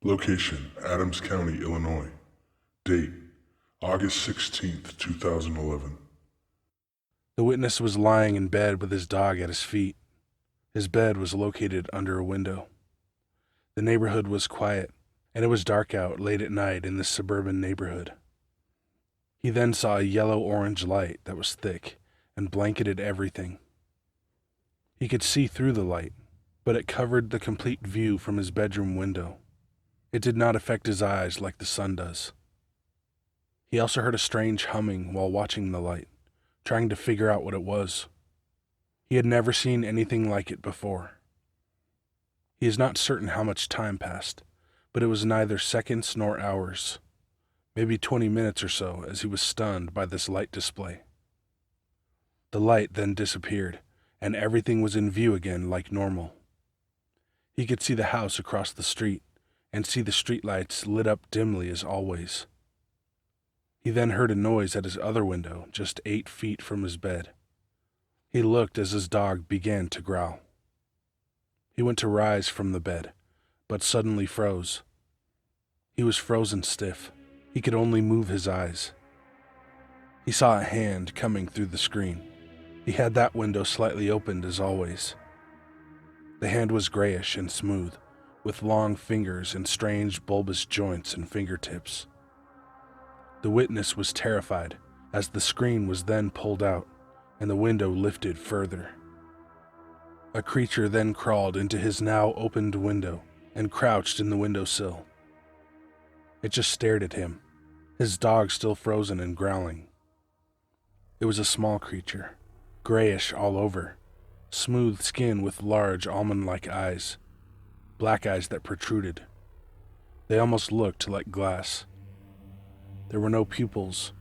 Location, Adams County, Illinois. Date, August 16th, 2011. The witness was lying in bed with his dog at his feet. His bed was located under a window. The neighborhood was quiet, and it was dark out late at night in this suburban neighborhood. He then saw a yellow-orange light that was thick and blanketed everything. He could see through the light, but it covered the complete view from his bedroom window. It did not affect his eyes like the sun does. He also heard a strange humming while watching the light, trying to figure out what it was. He had never seen anything like it before. He is not certain how much time passed, but it was neither seconds nor hours, maybe 20 minutes or so, as he was stunned by this light display. The light then disappeared, and everything was in view again like normal. He could see the house across the street and see the streetlights lit up dimly as always. He then heard a noise at his other window, just 8 feet from his bed. He looked as his dog began to growl. He went to rise from the bed, but suddenly froze. He was frozen stiff. He could only move his eyes. He saw a hand coming through the screen. He had that window slightly opened as always. The hand was grayish and smooth, with long fingers and strange bulbous joints and fingertips. The witness was terrified as the screen was then pulled out and the window lifted further. A creature then crawled into his now opened window and crouched in the windowsill. It just stared at him, his dog still frozen and growling. It was a small creature, grayish all over, smooth skin with large almond-like eyes, black eyes that protruded. They almost looked like glass. There were no pupils,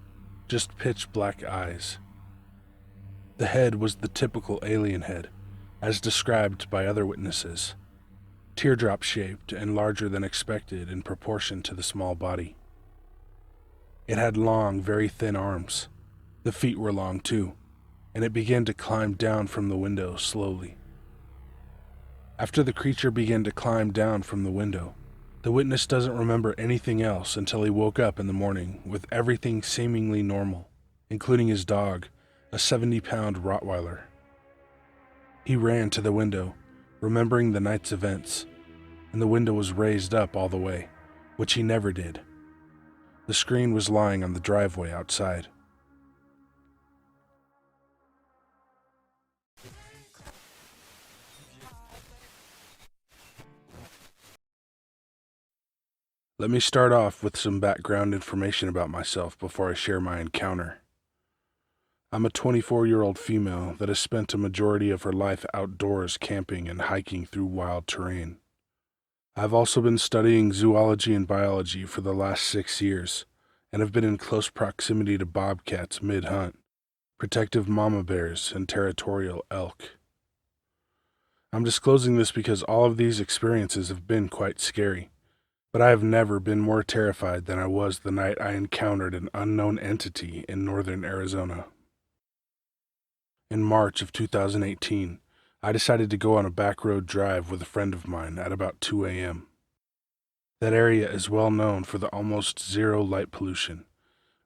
just pitch-black eyes. The head was the typical alien head, as described by other witnesses, teardrop-shaped and larger than expected in proportion to the small body. It had long, very thin arms. The feet were long too, and it began to climb down from the window slowly. After the creature began to climb down from the window, the witness doesn't remember anything else until he woke up in the morning with everything seemingly normal, including his dog, a 70-pound Rottweiler. He ran to the window, remembering the night's events, and the window was raised up all the way, which he never did. The screen was lying on the driveway outside. Let me start off with some background information about myself before I share my encounter. I'm a 24-year-old female that has spent a majority of her life outdoors camping and hiking through wild terrain. I've also been studying zoology and biology for the last 6 years and have been in close proximity to bobcats mid-hunt, protective mama bears, and territorial elk. I'm disclosing this because all of these experiences have been quite scary, but I have never been more terrified than I was the night I encountered an unknown entity in northern Arizona. In March of 2018, I decided to go on a back road drive with a friend of mine at about 2 a.m. That area is well known for the almost zero light pollution,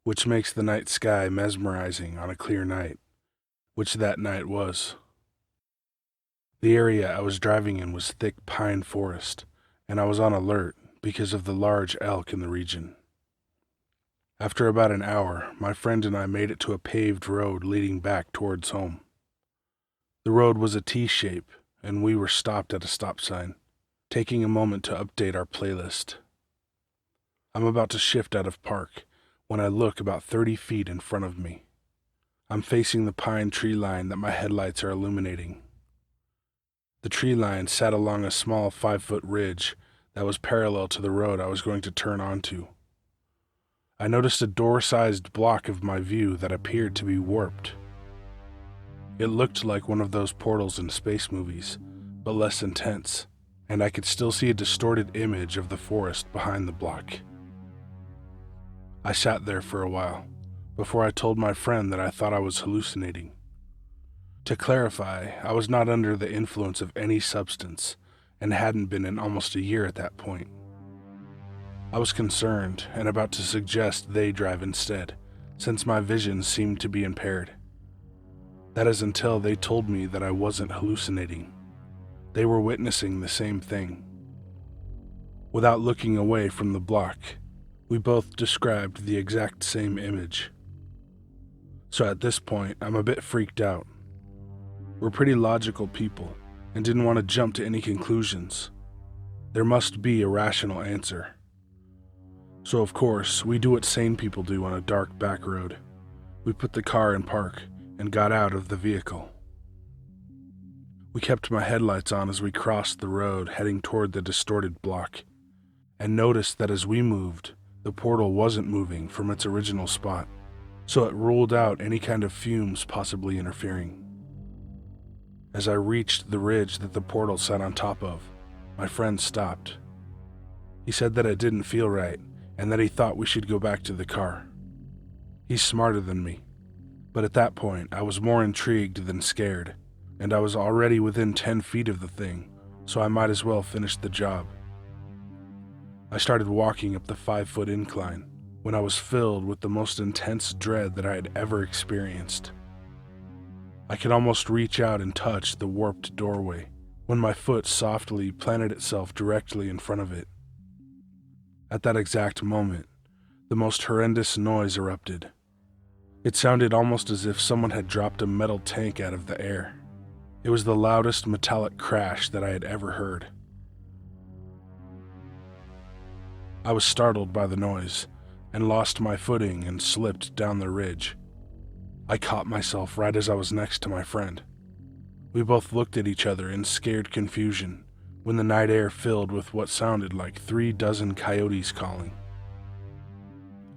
which makes the night sky mesmerizing on a clear night, which that night was. The area I was driving in was thick pine forest, and I was on alert because of the large elk in the region. After about an hour, my friend and I made it to a paved road leading back towards home. The road was a T-shape, and we were stopped at a stop sign, taking a moment to update our playlist. I'm about to shift out of park when I look about 30 feet in front of me. I'm facing the pine tree line that my headlights are illuminating. The tree line sat along a small 5-foot ridge that was parallel to the road I was going to turn onto. I noticed a door-sized block of my view that appeared to be warped. It looked like one of those portals in space movies, but less intense, and I could still see a distorted image of the forest behind the block. I sat there for a while, before I told my friend that I thought I was hallucinating. To clarify, I was not under the influence of any substance, and hadn't been in almost a year at that point. I was concerned and about to suggest they drive instead, since my vision seemed to be impaired. That is until they told me that I wasn't hallucinating. They were witnessing the same thing. Without looking away from the block, we both described the exact same image. So at this point, I'm a bit freaked out. We're pretty logical people and didn't want to jump to any conclusions. There must be a rational answer. So of course, we do what sane people do on a dark back road. We put the car in park and got out of the vehicle. We kept my headlights on as we crossed the road heading toward the distorted block, and noticed that as we moved, the portal wasn't moving from its original spot, so it ruled out any kind of fumes possibly interfering. As I reached the ridge that the portal sat on top of, my friend stopped. He said that it didn't feel right, and that he thought we should go back to the car. He's smarter than me, but at that point I was more intrigued than scared, and I was already within 10 feet of the thing, so I might as well finish the job. I started walking up the 5-foot incline when I was filled with the most intense dread that I had ever experienced. I could almost reach out and touch the warped doorway when my foot softly planted itself directly in front of it. At that exact moment, the most horrendous noise erupted. It sounded almost as if someone had dropped a metal tank out of the air. It was the loudest metallic crash that I had ever heard. I was startled by the noise and lost my footing and slipped down the ridge. I caught myself right as I was next to my friend. We both looked at each other in scared confusion when the night air filled with what sounded like 36 coyotes calling.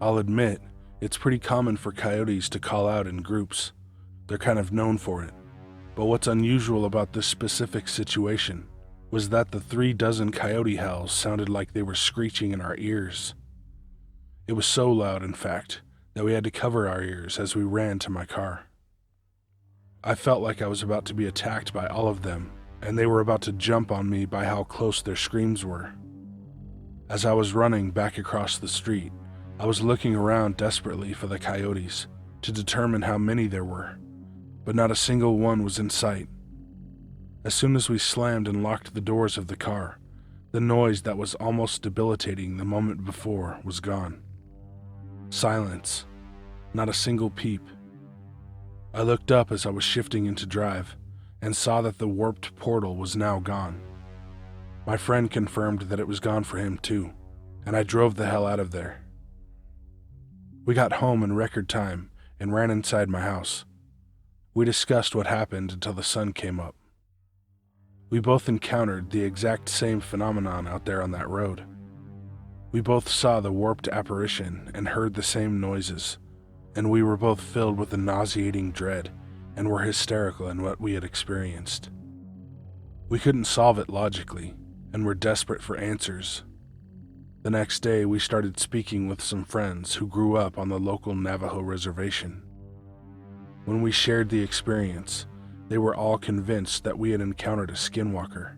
I'll admit, it's pretty common for coyotes to call out in groups. They're kind of known for it. But what's unusual about this specific situation was that the 36 coyote howls sounded like they were screeching in our ears. It was so loud, in fact, that we had to cover our ears as we ran to my car. I felt like I was about to be attacked by all of them, and they were about to jump on me by how close their screams were. As I was running back across the street, I was looking around desperately for the coyotes to determine how many there were, but not a single one was in sight. As soon as we slammed and locked the doors of the car, the noise that was almost debilitating the moment before was gone. Silence. Not a single peep. I looked up as I was shifting into drive and saw that the warped portal was now gone. My friend confirmed that it was gone for him too, and I drove the hell out of there. We got home in record time and ran inside my house. We discussed what happened until the sun came up. We both encountered the exact same phenomenon out there on that road. We both saw the warped apparition and heard the same noises, and we were both filled with a nauseating dread and were hysterical in what we had experienced. We couldn't solve it logically and were desperate for answers. The next day, we started speaking with some friends who grew up on the local Navajo reservation. When we shared the experience, they were all convinced that we had encountered a skinwalker,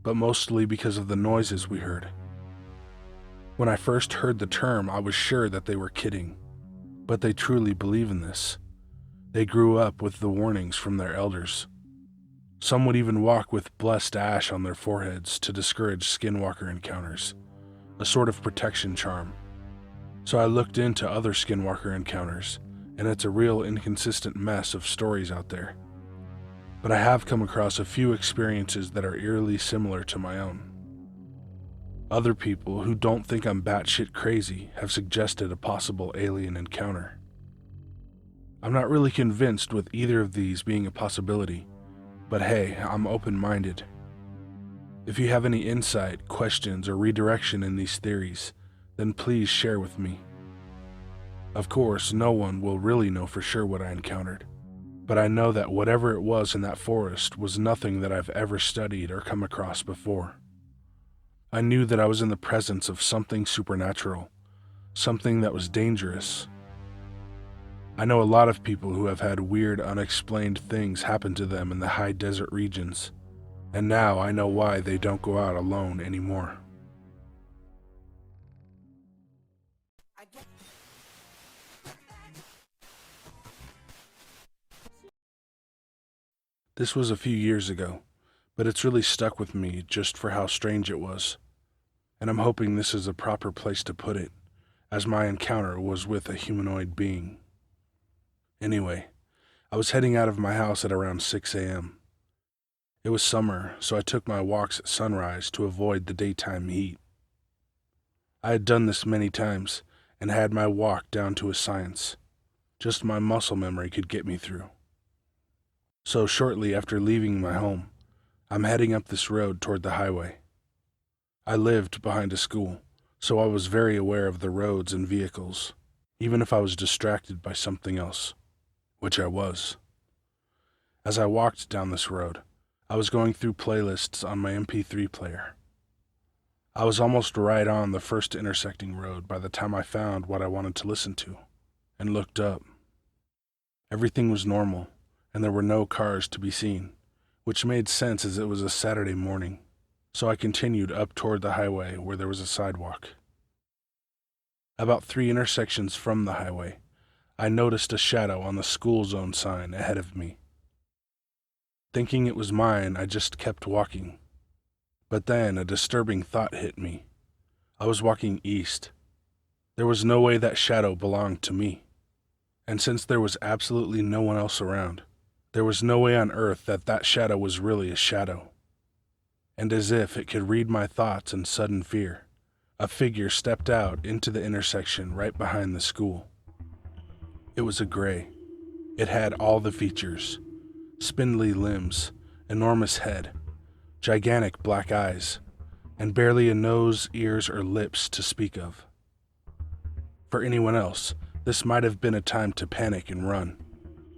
but mostly because of the noises we heard. When I first heard the term, I was sure that they were kidding, but they truly believe in this. They grew up with the warnings from their elders. Some would even walk with blessed ash on their foreheads to discourage skinwalker encounters, a sort of protection charm. So I looked into other skinwalker encounters, and it's a real inconsistent mess of stories out there. But I have come across a few experiences that are eerily similar to my own. Other people who don't think I'm batshit crazy have suggested a possible alien encounter. I'm not really convinced with either of these being a possibility, but hey, I'm open-minded. If you have any insight, questions, or redirection in these theories, then please share with me. Of course, no one will really know for sure what I encountered, but I know that whatever it was in that forest was nothing that I've ever studied or come across before. I knew that I was in the presence of something supernatural, something that was dangerous. I know a lot of people who have had weird, unexplained things happen to them in the high desert regions, and now I know why they don't go out alone anymore. This was a few years ago, but it's really stuck with me just for how strange it was. And I'm hoping this is a proper place to put it, as my encounter was with a humanoid being. Anyway, I was heading out of my house at around 6 a.m. It was summer, so I took my walks at sunrise to avoid the daytime heat. I had done this many times and had my walk down to a science. Just my muscle memory could get me through. So shortly after leaving my home, I'm heading up this road toward the highway. I lived behind a school, so I was very aware of the roads and vehicles, even if I was distracted by something else, which I was. As I walked down this road, I was going through playlists on my MP3 player. I was almost right on the first intersecting road by the time I found what I wanted to listen to, and looked up. Everything was normal, and there were no cars to be seen, which made sense as it was a Saturday morning, so I continued up toward the highway where there was a sidewalk. About 3 intersections from the highway, I noticed a shadow on the school zone sign ahead of me. Thinking it was mine, I just kept walking. But then a disturbing thought hit me. I was walking east. There was no way that shadow belonged to me. And since there was absolutely no one else around, there was no way on earth that that shadow was really a shadow. And as if it could read my thoughts in sudden fear, a figure stepped out into the intersection right behind the school. It was a gray. It had all the features: spindly limbs, enormous head, gigantic black eyes, and barely a nose, ears, or lips to speak of. For anyone else, this might have been a time to panic and run,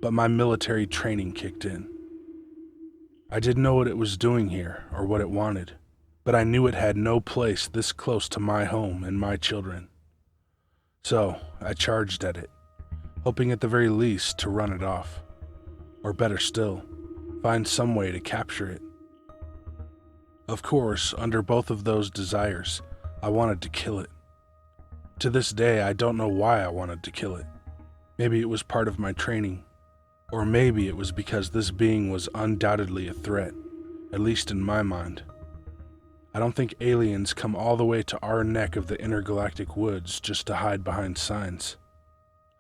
but my military training kicked in. I didn't know what it was doing here or what it wanted, but I knew it had no place this close to my home and my children. So I charged at it, hoping at the very least to run it off, or better still, find some way to capture it. Of course, under both of those desires, I wanted to kill it. To this day, I don't know why I wanted to kill it. Maybe it was part of my training, or maybe it was because this being was undoubtedly a threat, at least in my mind. I don't think aliens come all the way to our neck of the intergalactic woods just to hide behind signs.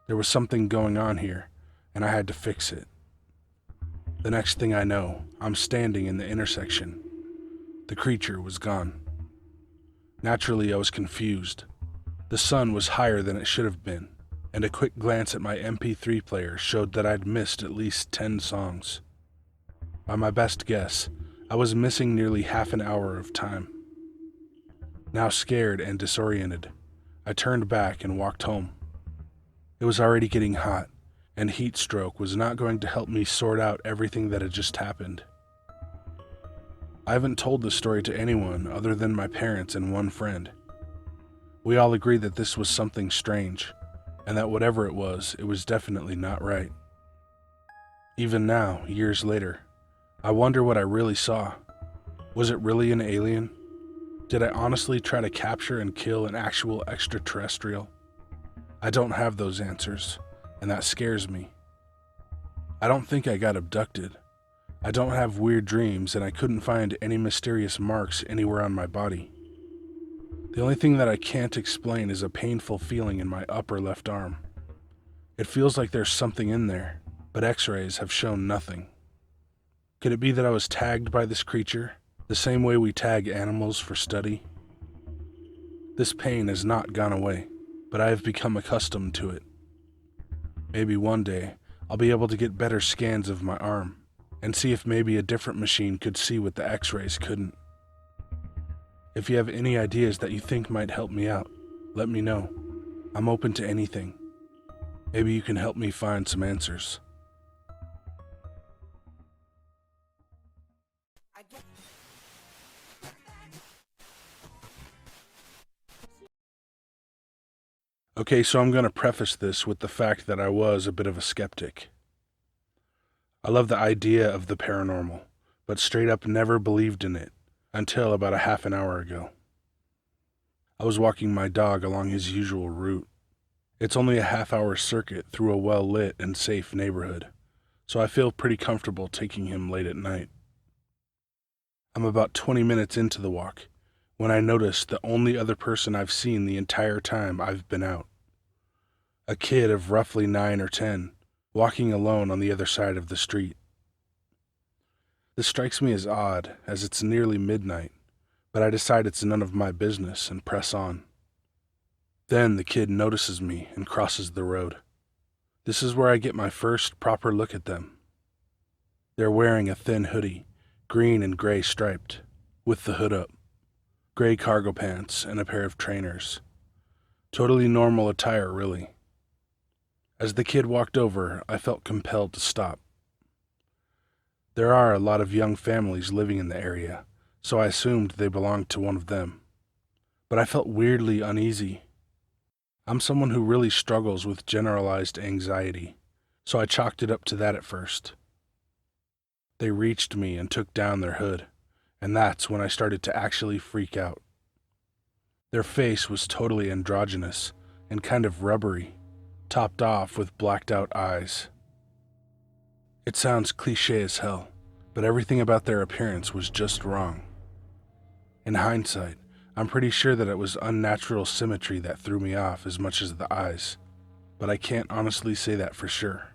There was something going on here, and I had to fix it. The next thing I know, I'm standing in the intersection. The creature was gone. Naturally, I was confused. The sun was higher than it should have been, and a quick glance at my MP3 player showed that I'd missed at least 10 songs. By my best guess, I was missing nearly half an hour of time. Now scared and disoriented, I turned back and walked home. It was already getting hot, and heat stroke was not going to help me sort out everything that had just happened. I haven't told this story to anyone other than my parents and one friend. We all agreed that this was something strange, and that whatever it was definitely not right. Even now, years later, I wonder what I really saw. Was it really an alien? Did I honestly try to capture and kill an actual extraterrestrial? I don't have those answers, and that scares me. I don't think I got abducted. I don't have weird dreams, and I couldn't find any mysterious marks anywhere on my body. The only thing that I can't explain is a painful feeling in my upper left arm. It feels like there's something in there, but x-rays have shown nothing. Could it be that I was tagged by this creature, the same way we tag animals for study? This pain has not gone away, but I have become accustomed to it. Maybe one day, I'll be able to get better scans of my arm, and see if maybe a different machine could see what the x-rays couldn't. If you have any ideas that you think might help me out, let me know. I'm open to anything. Maybe you can help me find some answers. Okay, so I'm going to preface this with the fact that I was a bit of a skeptic. I love the idea of the paranormal, but straight up never believed in it until about a half an hour ago. I was walking my dog along his usual route. It's only a half-hour circuit through a well-lit and safe neighborhood, so I feel pretty comfortable taking him late at night. I'm about 20 minutes into the walk when I notice the only other person I've seen the entire time I've been out. A kid of roughly 9 or 10, walking alone on the other side of the street. This strikes me as odd, as it's nearly midnight, but I decide it's none of my business and press on. Then the kid notices me and crosses the road. This is where I get my first proper look at them. They're wearing a thin hoodie, green and gray striped, with the hood up, gray cargo pants, and a pair of trainers. Totally normal attire, really. As the kid walked over, I felt compelled to stop. There are a lot of young families living in the area, so I assumed they belonged to one of them. But I felt weirdly uneasy. I'm someone who really struggles with generalized anxiety, so I chalked it up to that at first. They reached me and took down their hood, and that's when I started to actually freak out. Their face was totally androgynous and kind of rubbery, topped off with blacked out eyes. It sounds cliché as hell, but everything about their appearance was just wrong. In hindsight, I'm pretty sure that it was unnatural symmetry that threw me off as much as the eyes, but I can't honestly say that for sure.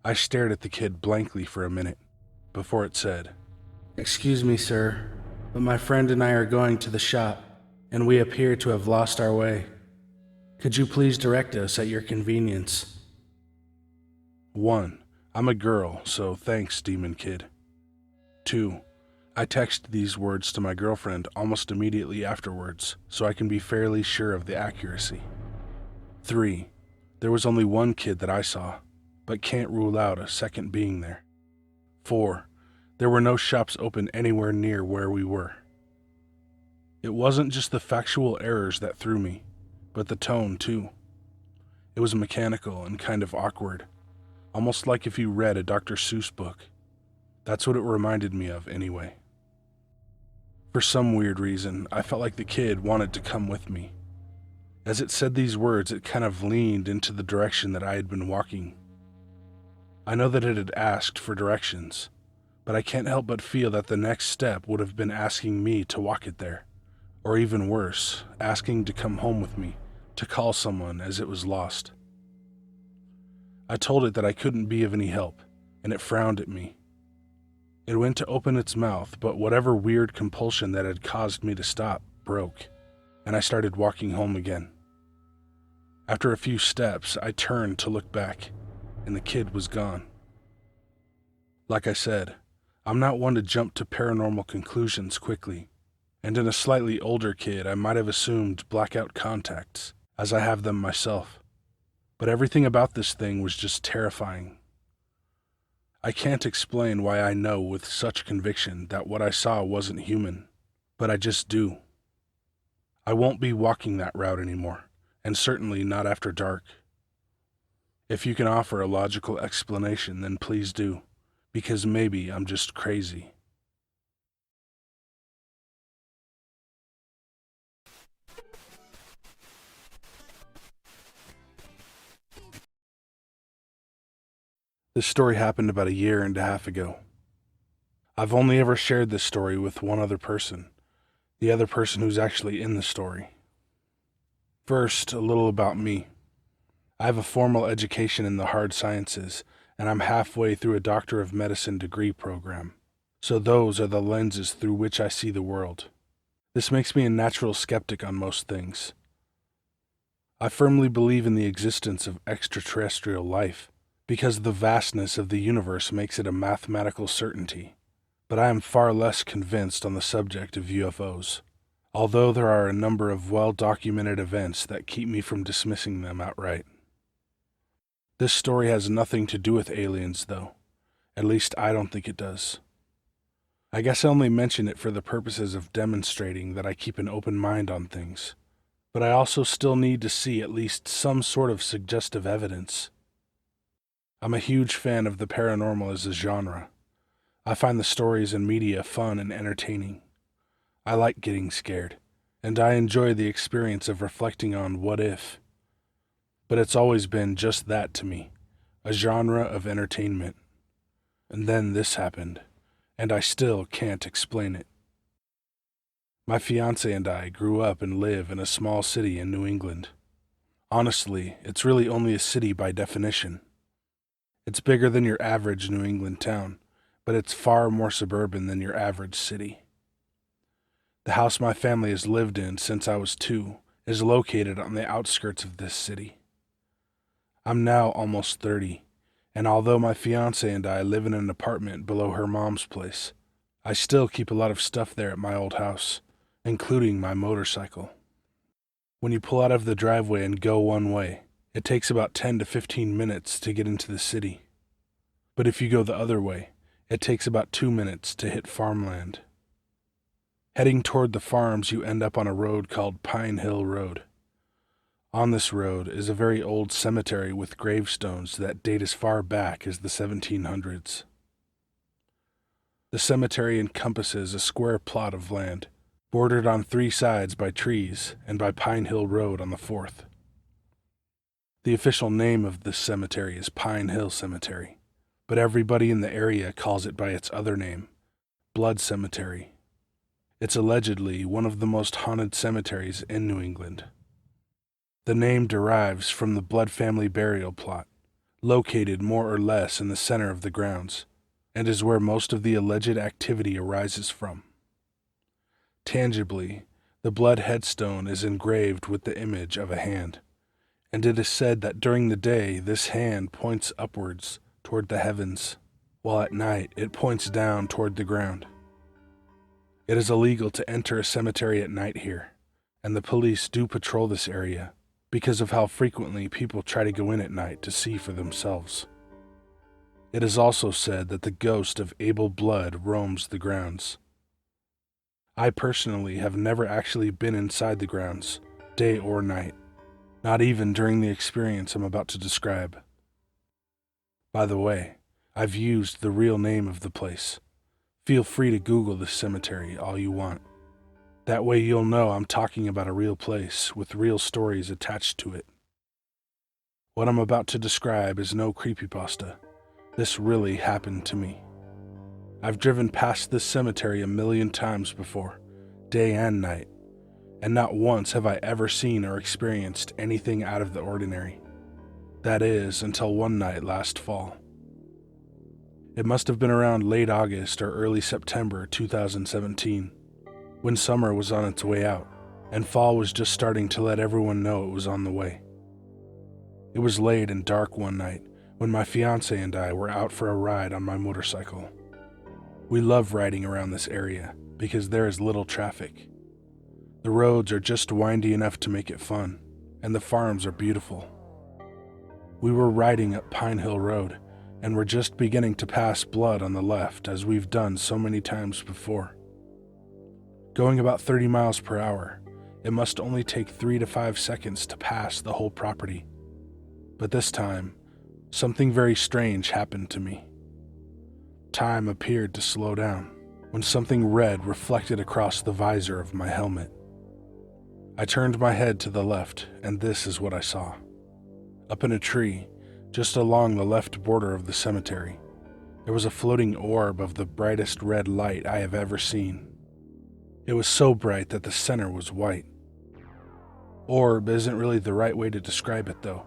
I stared at the kid blankly for a minute before it said, "Excuse me, sir, but my friend and I are going to the shop, and we appear to have lost our way. Could you please direct us at your convenience?" 1. I'm a girl, so thanks, demon kid. 2. I text these words to my girlfriend almost immediately afterwards, so I can be fairly sure of the accuracy. 3. There was only one kid that I saw, but can't rule out a second being there. 4. There were no shops open anywhere near where we were. It wasn't just the factual errors that threw me, but the tone too. It was mechanical and kind of awkward, almost like if you read a Dr. Seuss book. That's what it reminded me of anyway. For some weird reason, I felt like the kid wanted to come with me. As it said these words, it kind of leaned into the direction that I had been walking. I know that it had asked for directions, but I can't help but feel that the next step would have been asking me to walk it there, or even worse, asking to come home with me, to call someone as it was lost. I told it that I couldn't be of any help, and it frowned at me. It went to open its mouth, but whatever weird compulsion that had caused me to stop broke, and I started walking home again. After a few steps, I turned to look back, and the kid was gone. Like I said, I'm not one to jump to paranormal conclusions quickly, and in a slightly older kid, I might have assumed blackout contacts, as I have them myself. But everything about this thing was just terrifying. I can't explain why I know with such conviction that what I saw wasn't human, but I just do. I won't be walking that route anymore, and certainly not after dark. If you can offer a logical explanation, then please do, because maybe I'm just crazy. This story happened about 1.5 years ago. I've only ever shared this story with one other person, the other person who's actually in the story. First, a little about me. I have a formal education in the hard sciences, and I'm halfway through a Doctor of Medicine degree program. So those are the lenses through which I see the world. This makes me a natural skeptic on most things. I firmly believe in the existence of extraterrestrial life, because the vastness of the universe makes it a mathematical certainty. But I am far less convinced on the subject of UFOs, although there are a number of well-documented events that keep me from dismissing them outright. This story has nothing to do with aliens, though. At least I don't think it does. I guess I only mention it for the purposes of demonstrating that I keep an open mind on things, but I also still need to see at least some sort of suggestive evidence. I'm a huge fan of the paranormal as a genre. I find the stories and media fun and entertaining. I like getting scared, and I enjoy the experience of reflecting on what if. But it's always been just that to me, a genre of entertainment. And then this happened, and I still can't explain it. My fiancé and I grew up and live in a small city in New England. Honestly, it's really only a city by definition. It's bigger than your average New England town, but it's far more suburban than your average city. The house my family has lived in since I was 2 is located on the outskirts of this city. I'm now almost 30, and although my fiancé and I live in an apartment below her mom's place, I still keep a lot of stuff there at my old house, including my motorcycle. When you pull out of the driveway and go one way, it takes about 10 to 15 minutes to get into the city. But if you go the other way, it takes about 2 minutes to hit farmland. Heading toward the farms, you end up on a road called Pine Hill Road. On this road is a very old cemetery with gravestones that date as far back as the 1700s. The cemetery encompasses a square plot of land, bordered on 3 sides by trees and by Pine Hill Road on the 4th. The official name of this cemetery is Pine Hill Cemetery, but everybody in the area calls it by its other name, Blood Cemetery. It's allegedly one of the most haunted cemeteries in New England. The name derives from the Blood family burial plot, located more or less in the center of the grounds, and is where most of the alleged activity arises from. Tangibly, the Blood headstone is engraved with the image of a hand, and it is said that during the day this hand points upwards toward the heavens, while at night it points down toward the ground. It is illegal to enter a cemetery at night here, and the police do patrol this area because of how frequently people try to go in at night to see for themselves. It is also said that the ghost of Abel Blood roams the grounds. I personally have never actually been inside the grounds, day or night, not even during the experience I'm about to describe. By the way, I've used the real name of the place. Feel free to Google this cemetery all you want. That way you'll know I'm talking about a real place with real stories attached to it. What I'm about to describe is no creepypasta. This really happened to me. I've driven past this cemetery 1,000,000 times before, day and night, and not once have I ever seen or experienced anything out of the ordinary. That is, until one night last fall. It must have been around late August or early September 2017, when summer was on its way out, and fall was just starting to let everyone know it was on the way. It was late and dark one night when my fiancé and I were out for a ride on my motorcycle. We love riding around this area because there is little traffic. The roads are just windy enough to make it fun, and the farms are beautiful. We were riding up Pine Hill Road, and we're just beginning to pass Blood on the left as we've done so many times before. Going about 30 miles per hour, it must only take 3 to 5 seconds to pass the whole property. But this time, something very strange happened to me. Time appeared to slow down when something red reflected across the visor of my helmet. I turned my head to the left, and this is what I saw. Up in a tree, just along the left border of the cemetery, there was a floating orb of the brightest red light I have ever seen. It was so bright that the center was white. Orb isn't really the right way to describe it, though.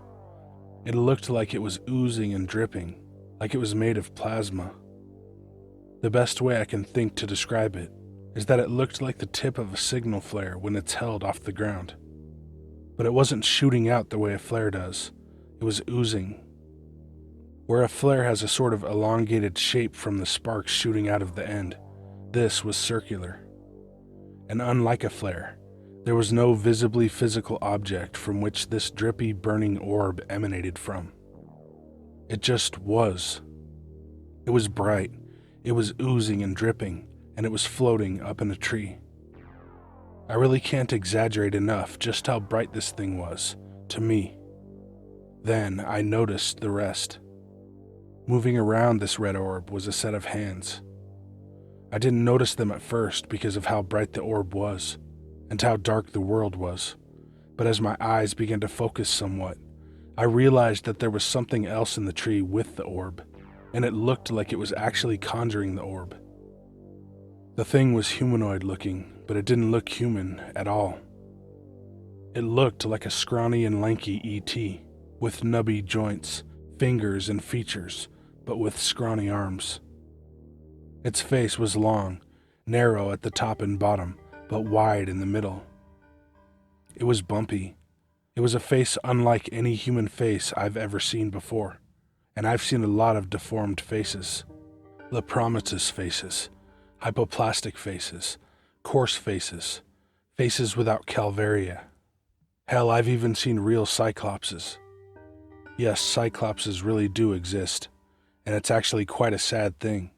It looked like it was oozing and dripping, like it was made of plasma. The best way I can think to describe it is that it looked like the tip of a signal flare when it's held off the ground. But it wasn't shooting out the way a flare does. It was oozing. Where a flare has a sort of elongated shape from the sparks shooting out of the end, this was circular. And unlike a flare, there was no visibly physical object from which this drippy, burning orb emanated from. It just was. It was bright, it was oozing and dripping, and it was floating up in a tree. I really can't exaggerate enough just how bright this thing was, to me. Then I noticed the rest. Moving around this red orb was a set of hands. I didn't notice them at first because of how bright the orb was, and how dark the world was, but as my eyes began to focus somewhat, I realized that there was something else in the tree with the orb, and it looked like it was actually conjuring the orb. The thing was humanoid looking, but it didn't look human at all. It looked like a scrawny and lanky E.T., with nubby joints, fingers, and features, but with scrawny arms. Its face was long, narrow at the top and bottom, but wide in the middle. It was bumpy. It was a face unlike any human face I've ever seen before, and I've seen a lot of deformed faces. Lepromatous faces, hypoplastic faces, coarse faces, faces without calvaria. Hell, I've even seen real cyclopses. Yes, cyclopses really do exist, and it's actually quite a sad thing,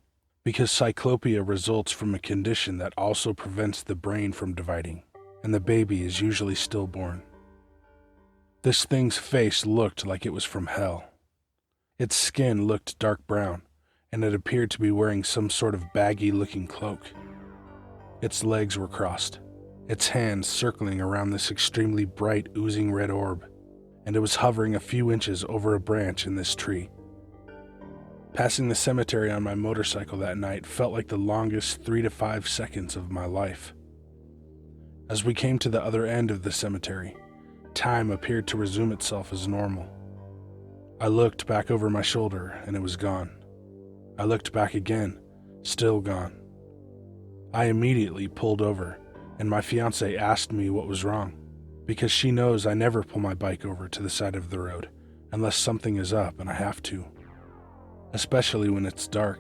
because cyclopia results from a condition that also prevents the brain from dividing, and the baby is usually stillborn. This thing's face looked like it was from hell. Its skin looked dark brown, and it appeared to be wearing some sort of baggy-looking cloak. Its legs were crossed, its hands circling around this extremely bright, oozing red orb, and it was hovering a few inches over a branch in this tree. Passing the cemetery on my motorcycle that night felt like the longest 3 to 5 seconds of my life. As we came to the other end of the cemetery, time appeared to resume itself as normal. I looked back over my shoulder, and it was gone. I looked back again, still gone. I immediately pulled over, and my fiancée asked me what was wrong, because she knows I never pull my bike over to the side of the road unless something is up and I have to. Especially when it's dark,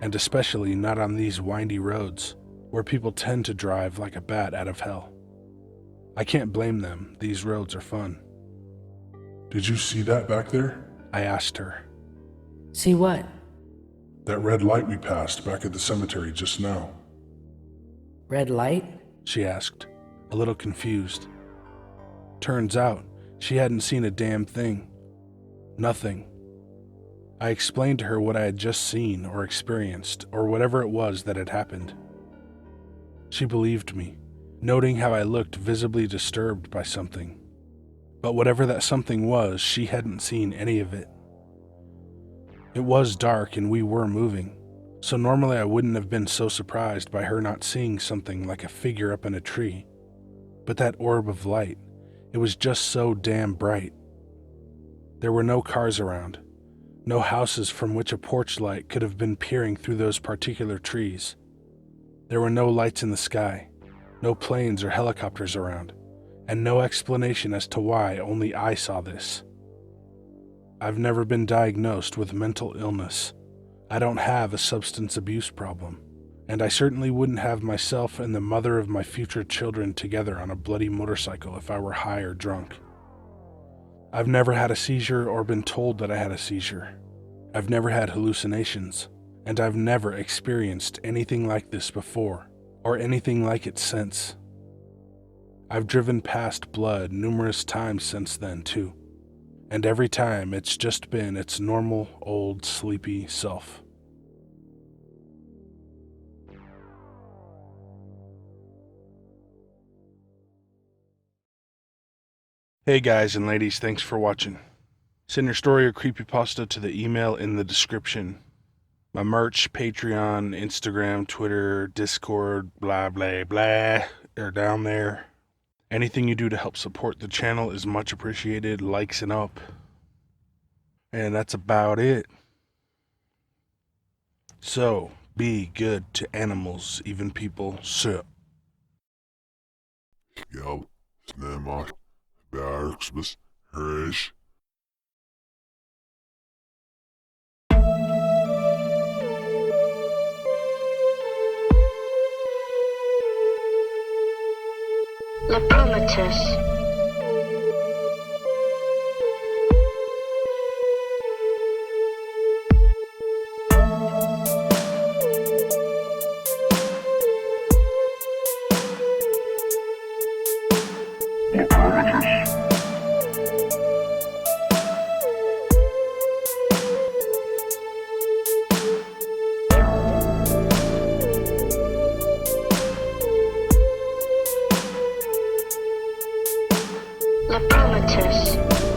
and especially not on these windy roads where people tend to drive like a bat out of hell. I can't blame them, these roads are fun. Did you see that back there? I asked her. See what? That red light we passed back at the cemetery just now. Red light? She asked, a little confused. Turns out, she hadn't seen a damn thing. Nothing. I explained to her what I had just seen or experienced, or whatever it was that had happened. She believed me, noting how I looked visibly disturbed by something. But whatever that something was, she hadn't seen any of it. It was dark and we were moving, so normally I wouldn't have been so surprised by her not seeing something like a figure up in a tree. But that orb of light, it was just so damn bright. There were no cars around, no houses from which a porch light could have been peering through those particular trees. There were no lights in the sky, no planes or helicopters around, and no explanation as to why only I saw this. I've never been diagnosed with mental illness. I don't have a substance abuse problem, and I certainly wouldn't have myself and the mother of my future children together on a bloody motorcycle if I were high or drunk. I've never had a seizure or been told that I had a seizure. I've never had hallucinations, and I've never experienced anything like this before, or anything like it since. I've driven past blood numerous times since then, too, and every time it's just been its normal, old, sleepy self. Hey guys and ladies, thanks for watching. Send your story or creepypasta to the email in the description. My merch, Patreon, Instagram, Twitter, Discord, blah blah blah, are down there. Anything you do to help support the channel is much appreciated, likes and up. And that's about it. So, be good to animals, even people. So. Skjál, snemma, bergsbus, hrish. Lepromatous. Lepromatous.